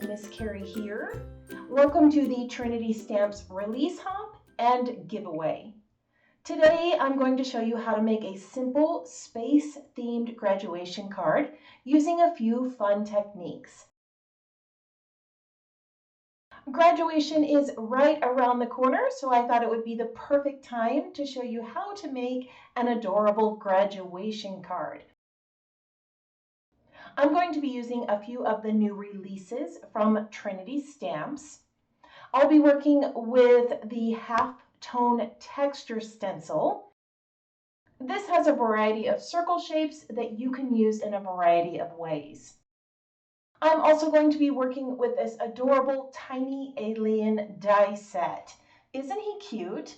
Miss Carrie here. Welcome to the Trinity Stamps release hop and giveaway. Today I'm going to show you how to make a simple space-themed graduation card using a few fun techniques. Graduation is right around the corner, so I thought it would be the perfect time to show you how to make an adorable graduation card. I'm going to be using a few of the new releases from Trinity Stamps. I'll be working with the half-tone texture stencil. This has a variety of circle shapes that you can use in a variety of ways. I'm also going to be working with this adorable tiny alien die set. Isn't he cute?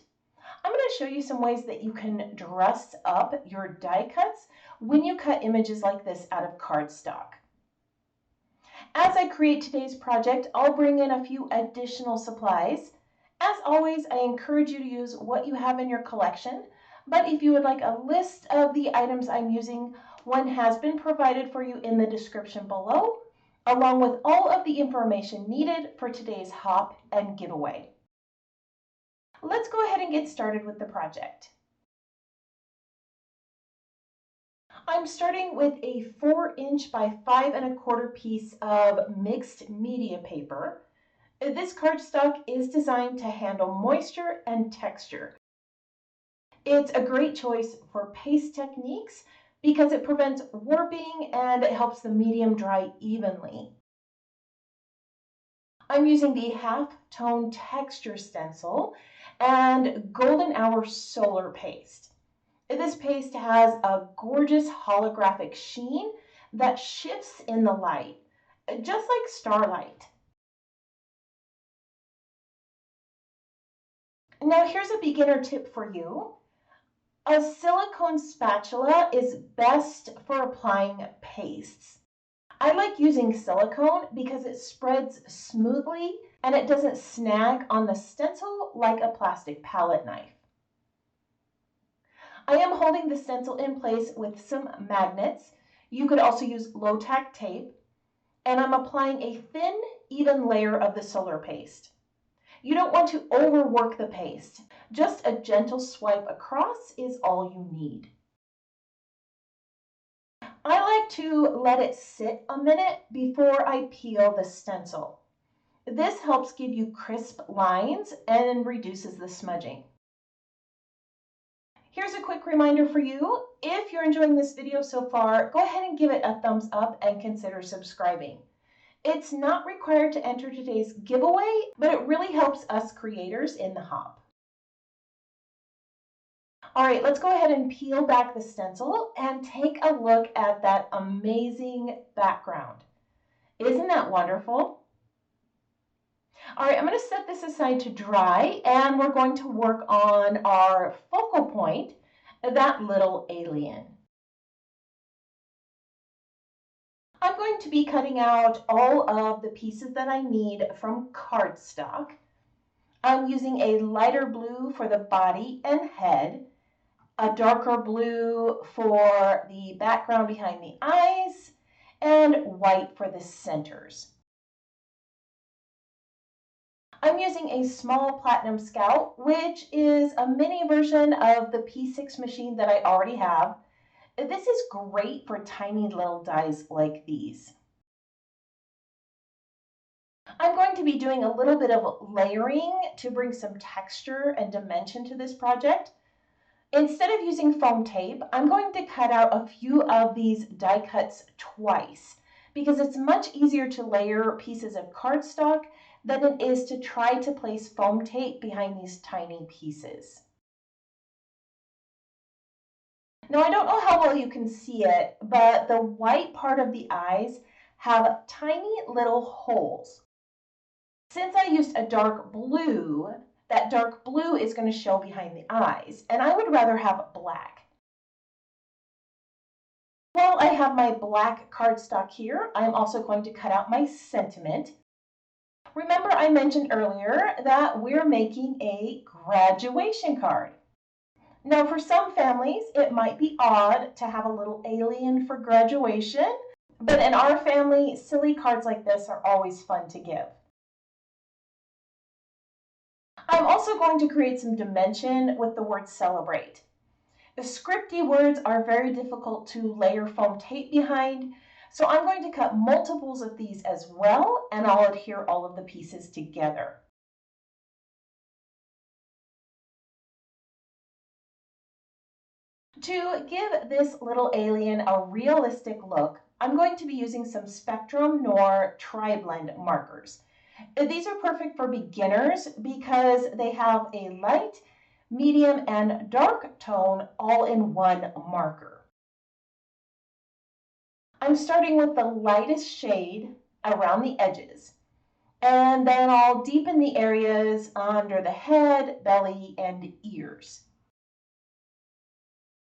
I'm going to show you some ways that you can dress up your die cuts when you cut images like this out of cardstock. As I create today's project, I'll bring in a few additional supplies. As always, I encourage you to use what you have in your collection, but if you would like a list of the items I'm using, one has been provided for you in the description below, along with all of the information needed for today's hop and giveaway. Let's go ahead and get started with the project. I'm starting with a 4" by 5 1/4 piece of mixed media paper. This cardstock is designed to handle moisture and texture. It's a great choice for paste techniques because it prevents warping and it helps the medium dry evenly. I'm using the half-tone texture stencil and Golden Hour solar paste. This paste has a gorgeous holographic sheen that shifts in the light, just like starlight. Now here's a beginner tip for you. A silicone spatula is best for applying pastes. I like using silicone because it spreads smoothly and it doesn't snag on the stencil like a plastic palette knife. I am holding the stencil in place with some magnets. You could also use low-tack tape, and I'm applying a thin, even layer of the solar paste. You don't want to overwork the paste. Just a gentle swipe across is all you need. I like to let it sit a minute before I peel the stencil. This helps give you crisp lines and reduces the smudging. Here's a quick reminder for you. If you're enjoying this video so far, go ahead and give it a thumbs up and consider subscribing. It's not required to enter today's giveaway, but it really helps us creators in the hop. All right, let's go ahead and peel back the stencil and take a look at that amazing background. Isn't that wonderful? All right, I'm going to set this aside to dry, and we're going to work on our focal point, that little alien. I'm going to be cutting out all of the pieces that I need from cardstock. I'm using a lighter blue for the body and head, a darker blue for the background behind the eyes, and white for the centers. I'm using a small Platinum Scout, which is a mini version of the P6 machine that I already have. This is great for tiny little dies like these. I'm going to be doing a little bit of layering to bring some texture and dimension to this project. Instead of using foam tape, I'm going to cut out a few of these die cuts twice because it's much easier to layer pieces of cardstock than it is to try to place foam tape behind these tiny pieces. Now, I don't know how well you can see it, but the white part of the eyes have tiny little holes. Since I used a dark blue, that dark blue is going to show behind the eyes, and I would rather have black. While I have my black cardstock here, I'm also going to cut out my sentiment. Remember, I mentioned earlier that we're making a graduation card. Now, for some families, it might be odd to have a little alien for graduation, But in our family, silly cards like this are always fun to give. I'm also going to create some dimension with the word celebrate. The scripty words are very difficult to layer foam tape behind, so I'm going to cut multiples of these as well, and I'll adhere all of the pieces together. To give this little alien a realistic look, I'm going to be using some Spectrum Noir Tri-Blend markers. These are perfect for beginners because they have a light, medium, and dark tone all in one marker. I'm starting with the lightest shade around the edges, and then I'll deepen the areas under the head, belly, and ears.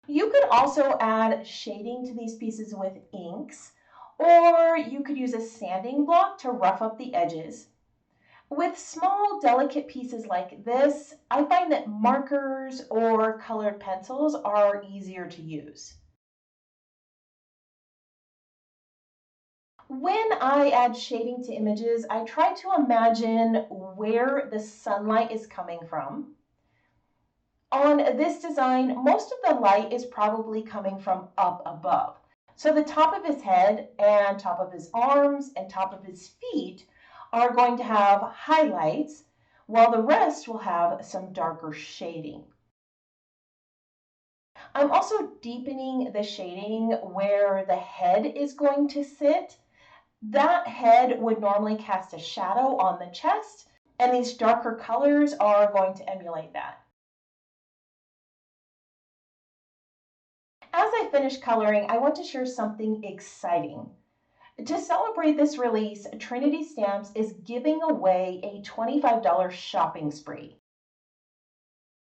You could also add shading to these pieces with inks, or you could use a sanding block to rough up the edges. With small, delicate pieces like this, I find that markers or colored pencils are easier to use. When I add shading to images, I try to imagine where the sunlight is coming from. On this design, most of the light is probably coming from up above. So the top of his head and top of his arms and top of his feet are going to have highlights, while the rest will have some darker shading. I'm also deepening the shading where the head is going to sit. That head would normally cast a shadow on the chest, and these darker colors are going to emulate that. As I finish coloring, I want to share something exciting. To celebrate this release, Trinity Stamps is giving away a $25 shopping spree.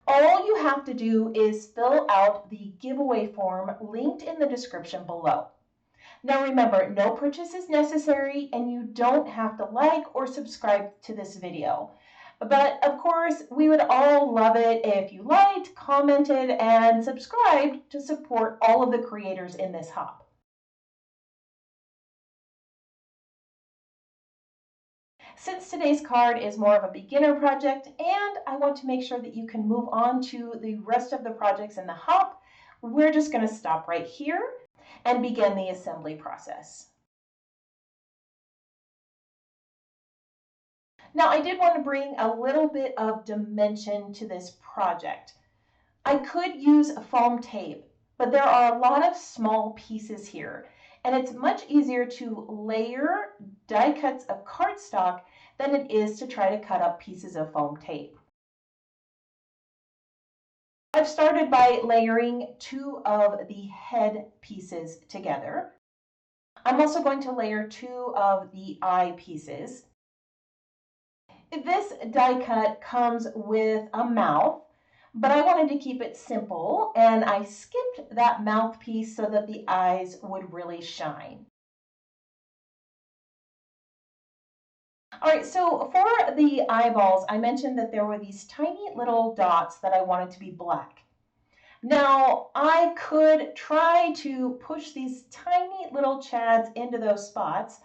All you have to do is fill out the giveaway form linked in the description below. Now remember, no purchase is necessary and you don't have to like or subscribe to this video. But of course, we would all love it if you liked, commented, and subscribed to support all of the creators in this hop. Since today's card is more of a beginner project and I want to make sure that you can move on to the rest of the projects in the hop, we're just going to stop right here and begin the assembly process. Now, I did want to bring a little bit of dimension to this project. I could use foam tape, but there are a lot of small pieces here, and it's much easier to layer die cuts of cardstock than it is to try to cut up pieces of foam tape. I've started by layering two of the head pieces together. I'm also going to layer two of the eye pieces. This die cut comes with a mouth, but I wanted to keep it simple, and I skipped that mouthpiece so that the eyes would really shine. All right, so for the eyeballs, I mentioned that there were these tiny little dots that I wanted to be black. Now, I could try to push these tiny little chads into those spots,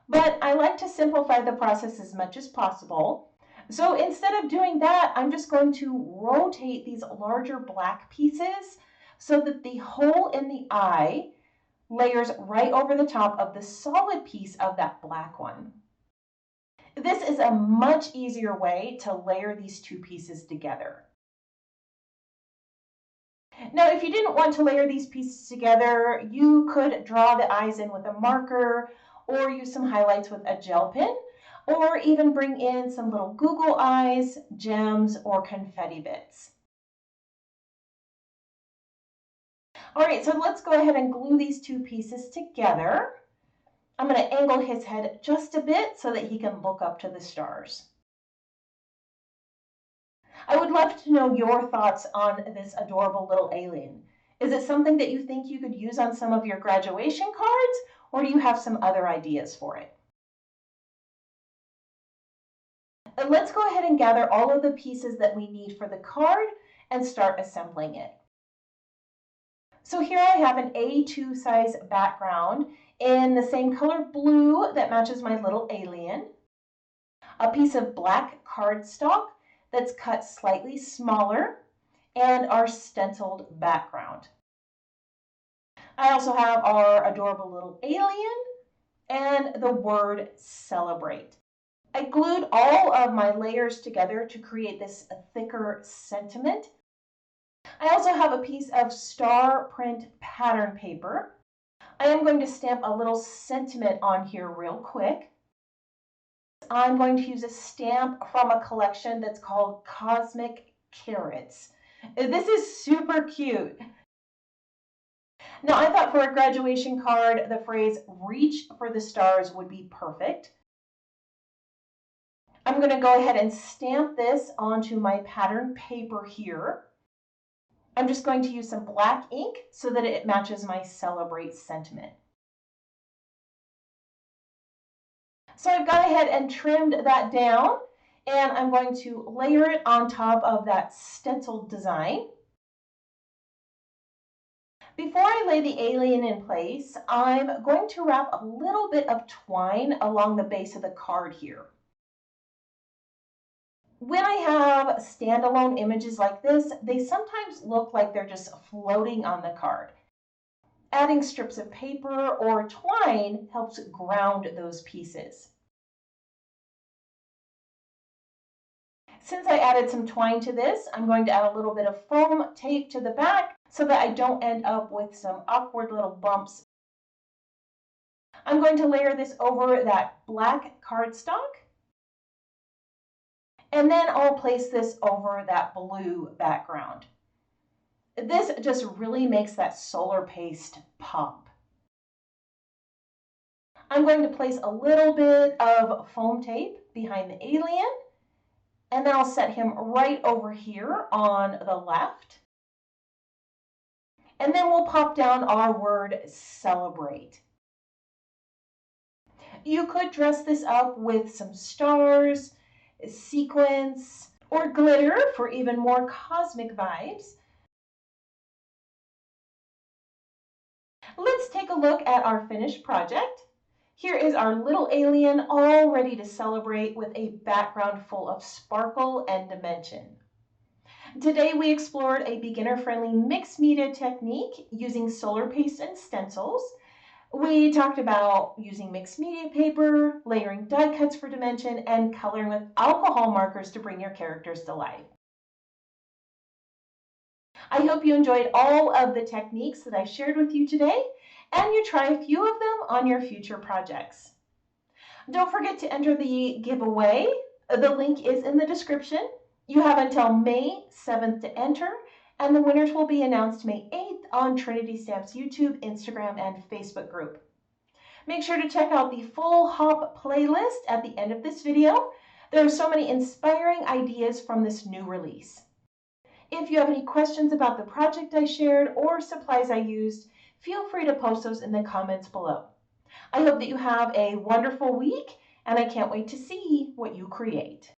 but I like to simplify the process as much as possible. So instead of doing that, I'm just going to rotate these larger black pieces so that the hole in the eye layers right over the top of the solid piece of that black one. This is a much easier way to layer these two pieces together. Now, if you didn't want to layer these pieces together, you could draw the eyes in with a marker or use some highlights with a gel pen, or even bring in some little Google eyes, gems, or confetti bits. All right, so let's go ahead and glue these two pieces together. I'm going to angle his head just a bit so that he can look up to the stars. I would love to know your thoughts on this adorable little alien. Is it something that you think you could use on some of your graduation cards, or do you have some other ideas for it? Let's go ahead and gather all of the pieces that we need for the card and start assembling it. So here I have an A2 size background in the same color blue that matches my little alien, a piece of black cardstock that's cut slightly smaller, and our stenciled background. I also have our adorable little alien and the word celebrate. I glued all of my layers together to create this thicker sentiment. I also have a piece of star print pattern paper. I am going to stamp a little sentiment on here real quick. I'm going to use a stamp from a collection that's called CARRIE'S. This is super cute. Now, I thought for a graduation card, the phrase "reach for the stars" would be perfect. I'm going to go ahead and stamp this onto my pattern paper here. I'm just going to use some black ink so that it matches my celebrate sentiment. So I've gone ahead and trimmed that down, and I'm going to layer it on top of that stencil design. Before I lay the alien in place, I'm going to wrap a little bit of twine along the base of the card here. When I have standalone images like this, they sometimes look like they're just floating on the card. Adding strips of paper or twine helps ground those pieces. Since I added some twine to this, I'm going to add a little bit of foam tape to the back so that I don't end up with some awkward little bumps. I'm going to layer this over that black cardstock, and then I'll place this over that blue background. This just really makes that solar paste pop. I'm going to place a little bit of foam tape behind the alien, and then I'll set him right over here on the left. And then we'll pop down our word celebrate. You could dress this up with some stars, sequins, or glitter for even more cosmic vibes. Let's take a look at our finished project. Here is our little alien all ready to celebrate with a background full of sparkle and dimension. Today we explored a beginner-friendly mixed media technique using solar paste and stencils. We talked about using mixed media paper, layering die cuts for dimension, and coloring with alcohol markers to bring your characters to life. I hope you enjoyed all of the techniques that I shared with you today, and you try a few of them on your future projects. Don't forget to enter the giveaway. The link is in the description. You have until May 7th to enter, and the winners will be announced May 8th on Trinity Stamps YouTube, Instagram, and Facebook group. Make sure to check out the full hop playlist at the end of this video. There are so many inspiring ideas from this new release. If you have any questions about the project I shared or supplies I used, feel free to post those in the comments below. I hope that you have a wonderful week, and I can't wait to see what you create.